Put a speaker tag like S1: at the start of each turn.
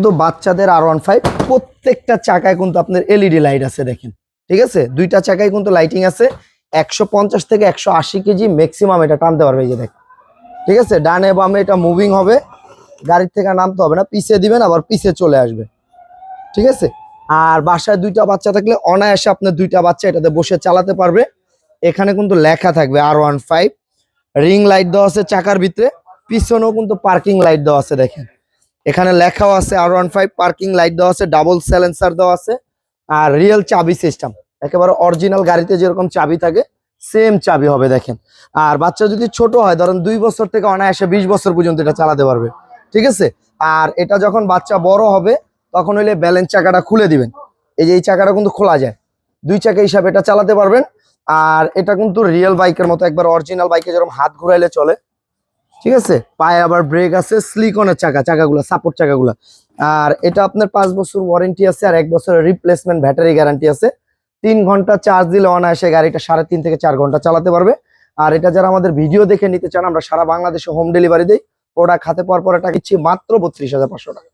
S1: তো বাচ্চাদের R15 প্রত্যেকটা চাকায় কিন্তু আপনার এলইডি লাইট আছে দেখেন, ঠিক আছে। দুইটা চাকায় কিন্তু লাইটিং আছে। 150 থেকে 180 কেজি ম্যাক্সিমাম এটা টানতে পারবে, এই যে দেখেন, ঠিক আছে। ডানে বামে এটা মুভিং হবে, গাড়ির থেকে নামতে হবে না, পিছে দিবেন আবার পিছে চলে আসবে, ঠিক আছে। আর বাসায় দুইটা বাচ্চা থাকলে অনায়াসে আপনার দুইটা বাচ্চা এটাতে বসে চালাতে পারবে। এখানে কিন্তু লেখা থাকবে R15, রিং লাইট দেওয়া আছে চাকার ভিতরে, পিছনেও কিন্তু পার্কিং লাইট দেওয়া আছে দেখেন, এখানে লেখাও আছে R15, পার্কিং লাইট দেওয়া আছে, ডাবল সাইলেন্সার দেওয়া আছে, আর রিয়েল চাবি সিস্টেম, একেবারে অরিজিনাল গাড়িতে যেরকম চাবি থাকে সেম চাবি হবে দেখেন। আর বাচ্চা যদি ছোট হয়, ধরেন 2 বছর থেকে অনায়াসে 20 বছর পর্যন্ত এটা চালাতে পারবে, ঠিক আছে। আর এটা যখন বাচ্চা বড় হবে তখন হইলে ব্যালেন্স চাকাটা খুলে দিবেন, এই যে এই চাকাটা কিন্তু খোলা যায়, 2 চাকা হিসাবে এটা চালাতে পারবেন। আর এটা কিন্তু রিয়েল বাইকের মতো একবার অরিজিনাল বাইকে যেরকম হাত ঘুরাইলে চলে, ঠিক আছে। পায়ে আবার ব্রেক আছে, স্লিকনের চাকাগুলো সাপোর্ট চাকাগুলো। আর এটা আপনার 5 বছর ওয়ারেন্টি আছে, আর 1 বছরের রিপ্লেসমেন্ট ব্যাটারি গ্যারান্টি আছে। 3 ঘন্টা চার্জ দিলে অনায়াসে গাড়িটা 3.5 থেকে 4 ঘন্টা চালাতে পারবে। আর এটা যারা আমাদের ভিডিও দেখে নিতে চান, আমরা সারা বাংলাদেশে হোম ডেলিভারি দেই। প্রোডাক্ট হাতে পাওয়ার পর এটা দিচ্ছি মাত্র 32,500 টাকা।